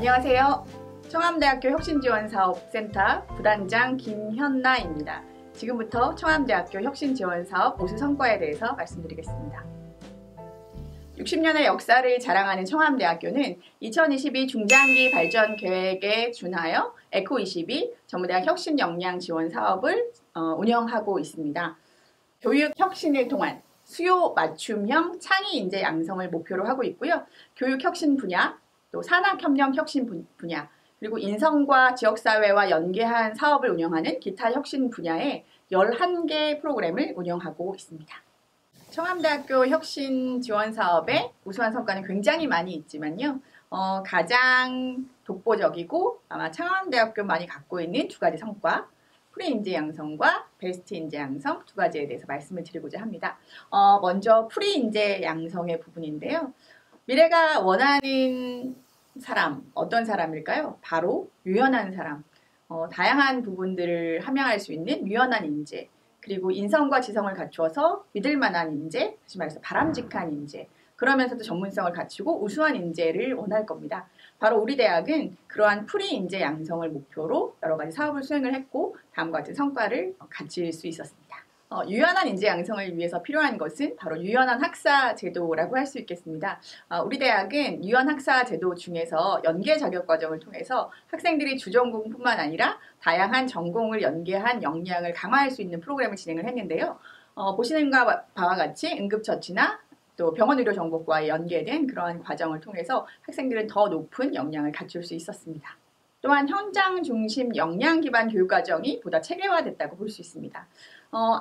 안녕하세요. 청암대학교 혁신지원사업센터 부단장 김현나입니다. 지금부터 청암대학교 혁신지원사업 우수 성과에 대해서 말씀드리겠습니다. 60년의 역사를 자랑하는 청암대학교는 2022 중장기 발전 계획에 준하여 에코22 전문대학 혁신 역량 지원 사업을 운영하고 있습니다. 교육 혁신을 통한 수요 맞춤형 창의 인재 양성을 목표로 하고 있고요. 교육 혁신 분야, 또 산학협력 혁신 분야, 그리고 인성과 지역사회와 연계한 사업을 운영하는 기타 혁신 분야에 11개 프로그램을 운영하고 있습니다. 청암대학교 혁신지원사업의 우수한 성과는 굉장히 많이 있지만요. 가장 독보적이고 아마 청암대학교만이 갖고 있는 두 가지 성과, 프리인재 양성과 베스트 인재 양성 두 가지에 대해서 말씀을 드리고자 합니다. 먼저 프리인재 양성의 부분인데요. 미래가 원하는 사람, 어떤 사람일까요? 바로 유연한 사람, 다양한 부분들을 함양할 수 있는 유연한 인재, 그리고 인성과 지성을 갖추어서 믿을 만한 인재, 다시 말해서 바람직한 인재, 그러면서도 전문성을 갖추고 우수한 인재를 원할 겁니다. 바로 우리 대학은 그러한 프리 인재 양성을 목표로 여러 가지 사업을 수행을 했고 다음과 같은 성과를 가질 수 있었습니다. 유연한 인재 양성을 위해서 필요한 것은 바로 유연한 학사 제도라고 할 수 있겠습니다. 우리 대학은 유연 학사 제도 중에서 연계 자격 과정을 통해서 학생들이 주전공뿐만 아니라 다양한 전공을 연계한 역량을 강화할 수 있는 프로그램을 진행을 했는데요. 보시는 바와 같이 응급처치나 또 병원의료정보과에 연계된 그러한 과정을 통해서 학생들은 더 높은 역량을 갖출 수 있었습니다. 또한 현장 중심 역량 기반 교육 과정이 보다 체계화됐다고 볼 수 있습니다.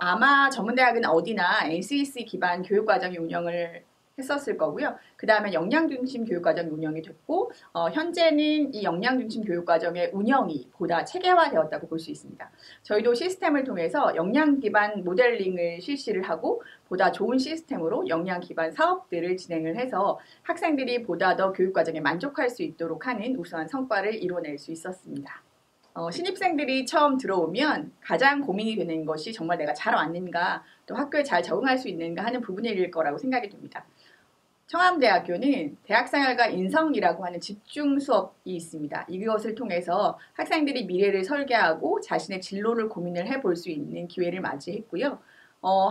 아마 전문대학은 어디나 NCEC 기반 교육 과정이 운영을 했었을 거고요. 그 다음에 역량 중심 교육 과정이 운영이 됐고 현재는 이 역량 중심 교육 과정의 운영이 보다 체계화되었다고 볼 수 있습니다. 저희도 시스템을 통해서 역량 기반 모델링을 실시를 하고 보다 좋은 시스템으로 역량 기반 사업들을 진행을 해서 학생들이 보다 더 교육 과정에 만족할 수 있도록 하는 우수한 성과를 이뤄낼 수 있었습니다. 신입생들이 처음 들어오면 가장 고민이 되는 것이 정말 내가 잘 왔는가, 또 학교에 잘 적응할 수 있는가 하는 부분일 거라고 생각이 됩니다. 청암대학교는 대학생활과 인성이라고 하는 집중 수업이 있습니다. 이것을 통해서 학생들이 미래를 설계하고 자신의 진로를 고민을 해볼 수 있는 기회를 맞이했고요.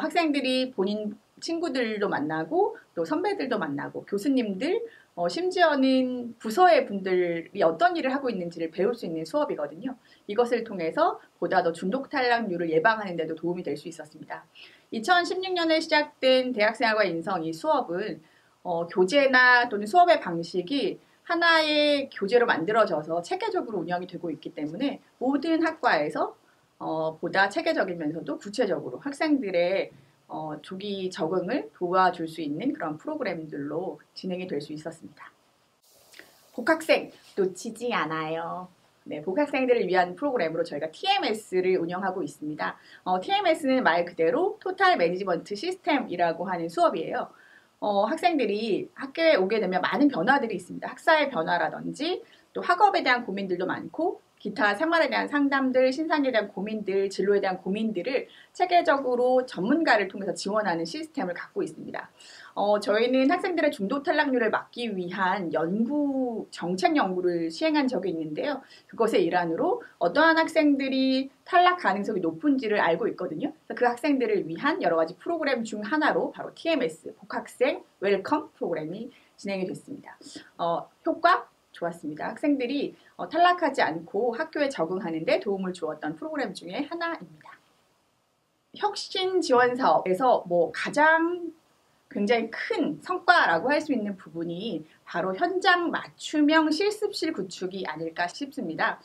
학생들이 본인 친구들도 만나고 또 선배들도 만나고 교수님들, 심지어는 부서의 분들이 어떤 일을 하고 있는지를 배울 수 있는 수업이거든요. 이것을 통해서 보다 더 중독 탈락률을 예방하는 데도 도움이 될 수 있었습니다. 2016년에 시작된 대학생활과 인성 이 수업은 교재나 또는 수업의 방식이 하나의 교재로 만들어져서 체계적으로 운영이 되고 있기 때문에 모든 학과에서 보다 체계적이면서도 구체적으로 학생들의 조기 적응을 도와줄 수 있는 그런 프로그램들로 진행이 될 수 있었습니다. 복학생 놓치지 않아요. 네, 복학생들을 위한 프로그램으로 저희가 TMS를 운영하고 있습니다. TMS는 말 그대로 토탈 매니지먼트 시스템이라고 하는 수업이에요. 학생들이 학교에 오게 되면 많은 변화들이 있습니다. 학사의 변화라든지 또 학업에 대한 고민들도 많고 기타 생활에 대한 상담들, 신상에 대한 고민들, 진로에 대한 고민들을 체계적으로 전문가를 통해서 지원하는 시스템을 갖고 있습니다. 저희는 학생들의 중도 탈락률을 막기 위한 정책 연구를 시행한 적이 있는데요. 그것의 일환으로 어떠한 학생들이 탈락 가능성이 높은지를 알고 있거든요. 그래서 그 학생들을 위한 여러 가지 프로그램 중 하나로 바로 TMS, 복학생 웰컴 프로그램이 진행이 됐습니다. 효과? 좋았습니다. 학생들이 탈락하지 않고 학교에 적응하는 데 도움을 주었던 프로그램 중에 하나입니다. 혁신 지원 사업에서 가장 굉장히 큰 성과라고 할 수 있는 부분이 바로 현장 맞춤형 실습실 구축이 아닐까 싶습니다.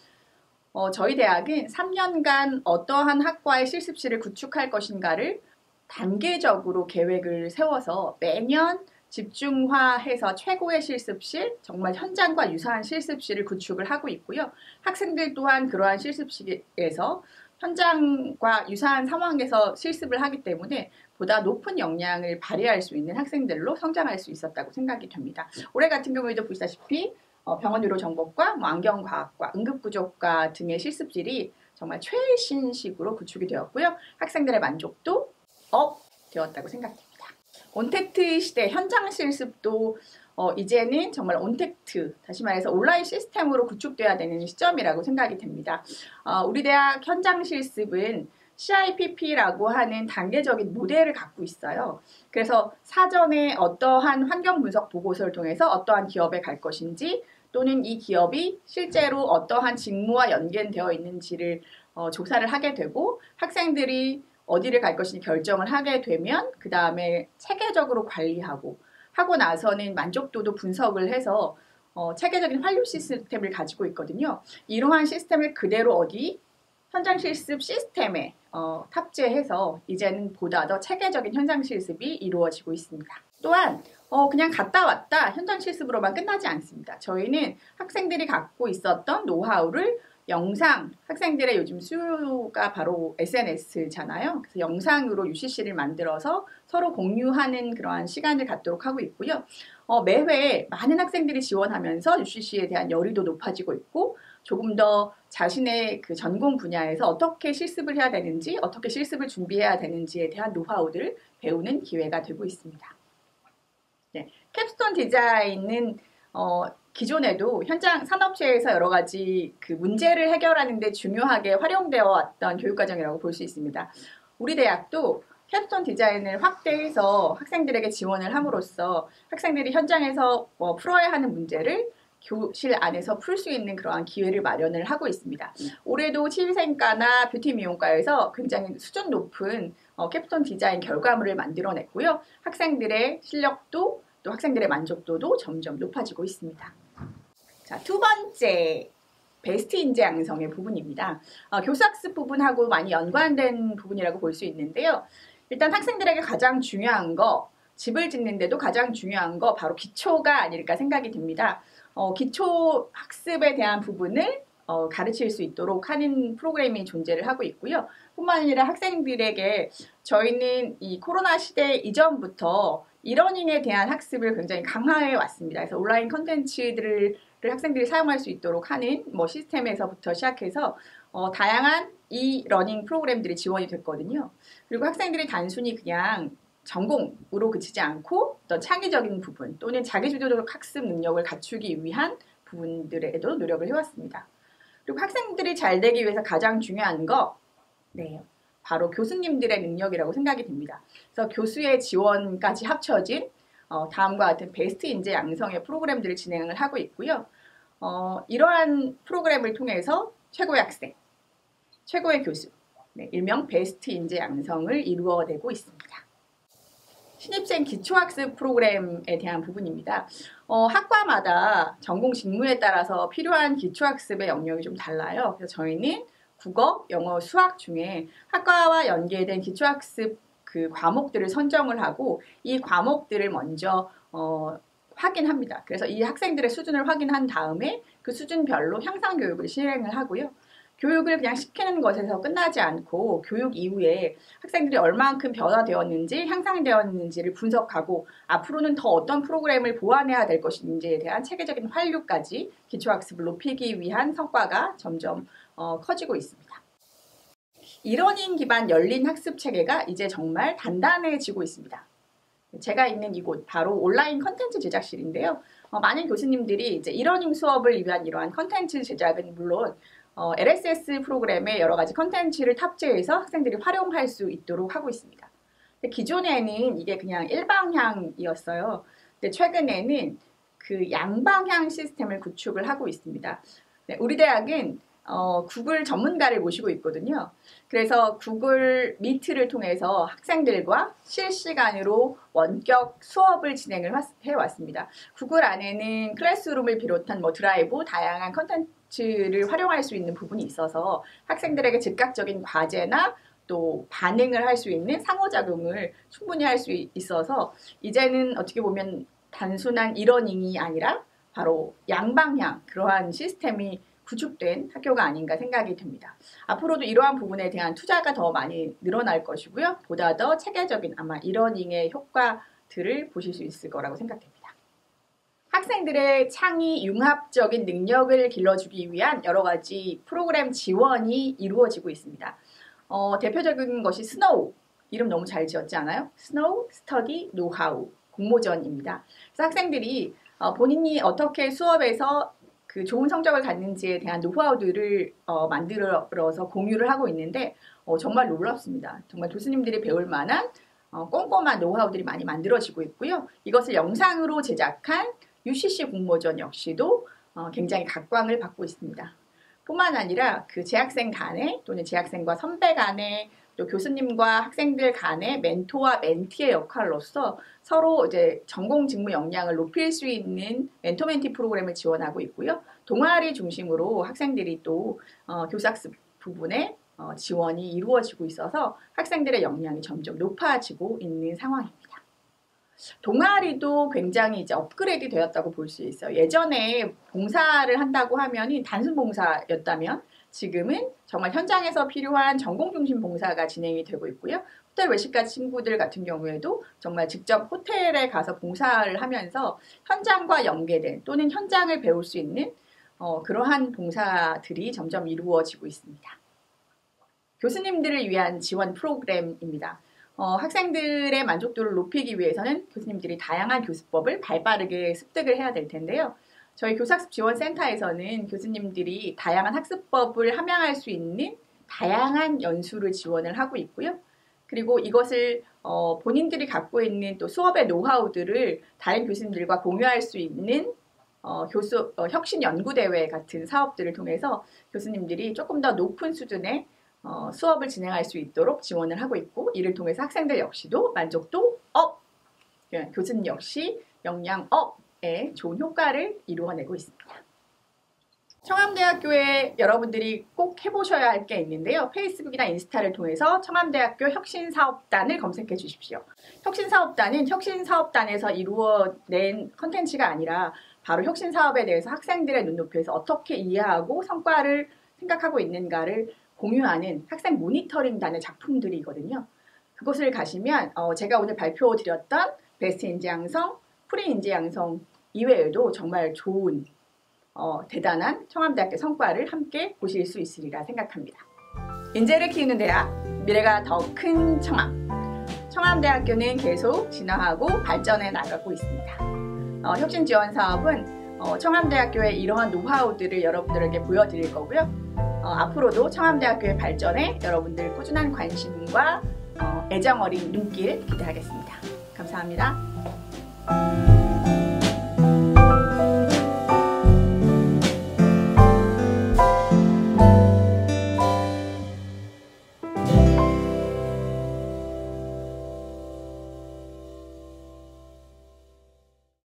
저희 대학은 3년간 어떠한 학과의 실습실을 구축할 것인가를 단계적으로 계획을 세워서 매년 집중화해서 최고의 실습실, 정말 현장과 유사한 실습실을 구축을 하고 있고요. 학생들 또한 그러한 실습실에서 현장과 유사한 상황에서 실습을 하기 때문에 보다 높은 역량을 발휘할 수 있는 학생들로 성장할 수 있었다고 생각이 됩니다. 올해 같은 경우에도 보시다시피 병원의료정보과, 안경과학과, 응급구조과 등의 실습실이 정말 최신식으로 구축이 되었고요. 학생들의 만족도 업 되었다고 생각됩니다. 온택트 시대 현장 실습도 이제는 정말 온택트, 다시 말해서 온라인 시스템으로 구축돼야 되는 시점이라고 생각이 됩니다. 우리 대학 현장 실습은 CIPP라고 하는 단계적인 모델을 갖고 있어요. 그래서 사전에 어떠한 환경 분석 보고서를 통해서 어떠한 기업에 갈 것인지 또는 이 기업이 실제로 어떠한 직무와 연계되어 있는지를 조사를 하게 되고 학생들이 어디를 갈 것인지 결정을 하게 되면 그 다음에 체계적으로 관리하고 하고 나서는 만족도도 분석을 해서 체계적인 환류 시스템을 가지고 있거든요. 이러한 시스템을 그대로 어디 현장 실습 시스템에 탑재해서 이제는 보다 더 체계적인 현장 실습이 이루어지고 있습니다. 또한 그냥 갔다 왔다 현장 실습으로만 끝나지 않습니다. 저희는 학생들이 갖고 있었던 노하우를 영상, 학생들의 요즘 수요가 바로 SNS잖아요. 그래서 영상으로 UCC를 만들어서 서로 공유하는 그러한 시간을 갖도록 하고 있고요. 매회 많은 학생들이 지원하면서 UCC에 대한 열의도 높아지고 있고 조금 더 자신의 그 전공 분야에서 어떻게 실습을 해야 되는지, 어떻게 실습을 준비해야 되는지에 대한 노하우들을 배우는 기회가 되고 있습니다. 네, 캡스톤 디자인은 기존에도 현장 산업체에서 여러 가지 그 문제를 해결하는 데 중요하게 활용되어 왔던 교육과정이라고 볼 수 있습니다. 우리 대학도 캡스톤 디자인을 확대해서 학생들에게 지원을 함으로써 학생들이 현장에서 풀어야 하는 문제를 교실 안에서 풀 수 있는 그러한 기회를 마련을 하고 있습니다. 올해도 치위생과나 뷰티 미용과에서 굉장히 수준 높은 캡스톤 디자인 결과물을 만들어냈고요. 학생들의 실력도 또 학생들의 만족도도 점점 높아지고 있습니다. 자, 두 번째 베스트 인재 양성의 부분입니다. 교수학습 부분하고 많이 연관된 부분이라고 볼 수 있는데요. 일단 학생들에게 가장 중요한 거, 집을 짓는데도 가장 중요한 거 바로 기초가 아닐까 생각이 듭니다. 기초 학습에 대한 부분을 가르칠 수 있도록 하는 프로그램이 존재를 하고 있고요. 뿐만 아니라 학생들에게 저희는 이 코로나 시대 이전부터 이러닝에 대한 학습을 굉장히 강화해 왔습니다. 그래서 온라인 컨텐츠들을 학생들이 사용할 수 있도록 하는 시스템에서부터 시작해서 다양한 이 러닝 프로그램들이 지원이 됐거든요. 그리고 학생들이 단순히 그냥 전공으로 그치지 않고 어떤 창의적인 부분 또는 자기주도적 학습 능력을 갖추기 위한 부분들에도 노력을 해왔습니다. 그리고 학생들이 잘 되기 위해서 가장 중요한 거, 바로 교수님들의 능력이라고 생각이 됩니다. 그래서 교수의 지원까지 합쳐진 다음과 같은 베스트 인재 양성의 프로그램들을 진행을 하고 있고요. 이러한 프로그램을 통해서 최고의 학생, 최고의 교수, 일명 베스트 인재 양성을 이루어내고 있습니다. 신입생 기초학습 프로그램에 대한 부분입니다. 학과마다 전공 직무에 따라서 필요한 기초학습의 영역이 좀 달라요. 그래서 저희는 국어, 영어, 수학 중에 학과와 연계된 기초학습 그 과목들을 선정을 하고 이 과목들을 먼저 확인합니다. 그래서 이 학생들의 수준을 확인한 다음에 그 수준별로 향상 교육을 실행을 하고요. 교육을 그냥 시키는 것에서 끝나지 않고 교육 이후에 학생들이 얼마만큼 변화되었는지 향상되었는지를 분석하고 앞으로는 더 어떤 프로그램을 보완해야 될 것인지에 대한 체계적인 환류까지 기초학습을 높이기 위한 성과가 점점 커지고 있습니다. 이러닝 기반 열린 학습 체계가 이제 정말 단단해지고 있습니다. 제가 있는 이곳 바로 온라인 컨텐츠 제작실인데요. 많은 교수님들이 이제 이러닝 수업을 위한 이러한 컨텐츠 제작은 물론 LSS 프로그램에 여러 가지 컨텐츠를 탑재해서 학생들이 활용할 수 있도록 하고 있습니다. 기존에는 이게 그냥 일방향이었어요. 근데 최근에는 그 양방향 시스템을 구축을 하고 있습니다. 우리 대학은 구글 전문가를 모시고 있거든요. 그래서 구글 미트를 통해서 학생들과 실시간으로 원격 수업을 진행을 해왔습니다. 구글 안에는 클래스룸을 비롯한 드라이브, 다양한 컨텐츠를 활용할 수 있는 부분이 있어서 학생들에게 즉각적인 과제나 또 반응을 할 수 있는 상호작용을 충분히 할 수 있어서 이제는 어떻게 보면 단순한 이러닝이 아니라 바로 양방향 그러한 시스템이 구축된 학교가 아닌가 생각이 듭니다. 앞으로도 이러한 부분에 대한 투자가 더 많이 늘어날 것이고요. 보다 더 체계적인 아마 이러닝의 효과들을 보실 수 있을 거라고 생각됩니다. 학생들의 창의 융합적인 능력을 길러주기 위한 여러 가지 프로그램 지원이 이루어지고 있습니다. 대표적인 것이 스노우, 이름 너무 잘 지었지 않아요? 스노우 스터디 노하우 공모전입니다. 그래서 학생들이 본인이 어떻게 수업에서 그 좋은 성적을 갖는지에 대한 노하우들을 만들어서 공유를 하고 있는데 정말 놀랍습니다. 정말 교수님들이 배울 만한 꼼꼼한 노하우들이 많이 만들어지고 있고요. 이것을 영상으로 제작한 UCC 공모전 역시도 굉장히 각광을 받고 있습니다. 뿐만 아니라 그 재학생 간에 또는 재학생과 선배 간에 또 교수님과 학생들 간의 멘토와 멘티의 역할로서 서로 이제 전공 직무 역량을 높일 수 있는 멘토 멘티 프로그램을 지원하고 있고요. 동아리 중심으로 학생들이 또 교사학습 부분에 지원이 이루어지고 있어서 학생들의 역량이 점점 높아지고 있는 상황입니다. 동아리도 굉장히 이제 업그레이드 되었다고 볼 수 있어요. 예전에 봉사를 한다고 하면 단순 봉사였다면 지금은 정말 현장에서 필요한 전공 중심 봉사가 진행이 되고 있고요. 호텔 외식가 친구들 같은 경우에도 정말 직접 호텔에 가서 봉사를 하면서 현장과 연계된 또는 현장을 배울 수 있는 그러한 봉사들이 점점 이루어지고 있습니다. 교수님들을 위한 지원 프로그램입니다. 학생들의 만족도를 높이기 위해서는 교수님들이 다양한 교수법을 발빠르게 습득을 해야 될 텐데요. 저희 교사학습 지원센터에서는 교수님들이 다양한 학습법을 함양할 수 있는 다양한 연수를 지원을 하고 있고요. 그리고 이것을 본인들이 갖고 있는 또 수업의 노하우들을 다른 교수님들과 공유할 수 있는 혁신 연구대회 같은 사업들을 통해서 교수님들이 조금 더 높은 수준의 수업을 진행할 수 있도록 지원을 하고 있고, 이를 통해서 학생들 역시도 만족도 업! 교수님 역시 역량 업에 좋은 효과를 이루어내고 있습니다. 청암대학교에 여러분들이 꼭 해보셔야 할 게 있는데요. 페이스북이나 인스타를 통해서 청암대학교 혁신사업단을 검색해 주십시오. 혁신사업단은 혁신사업단에서 이루어낸 컨텐츠가 아니라 바로 혁신사업에 대해서 학생들의 눈높이에서 어떻게 이해하고 성과를 생각하고 있는가를 공유하는 학생 모니터링단의 작품들이거든요. 그곳을 가시면 제가 오늘 발표드렸던 베스트 인재 양성, 프리 인재 양성 이외에도 정말 좋은 대단한 청암대학교 성과를 함께 보실 수 있으리라 생각합니다. 인재를 키우는 대학, 미래가 더 큰 청암. 청암대학교는 계속 진화하고 발전해 나가고 있습니다. 혁신 지원 사업은 청암대학교의 이러한 노하우들을 여러분들에게 보여드릴 거고요. 앞으로도 청암대학교의 발전에 여러분들 꾸준한 관심과 애정 어린 눈길 기대하겠습니다. 감사합니다.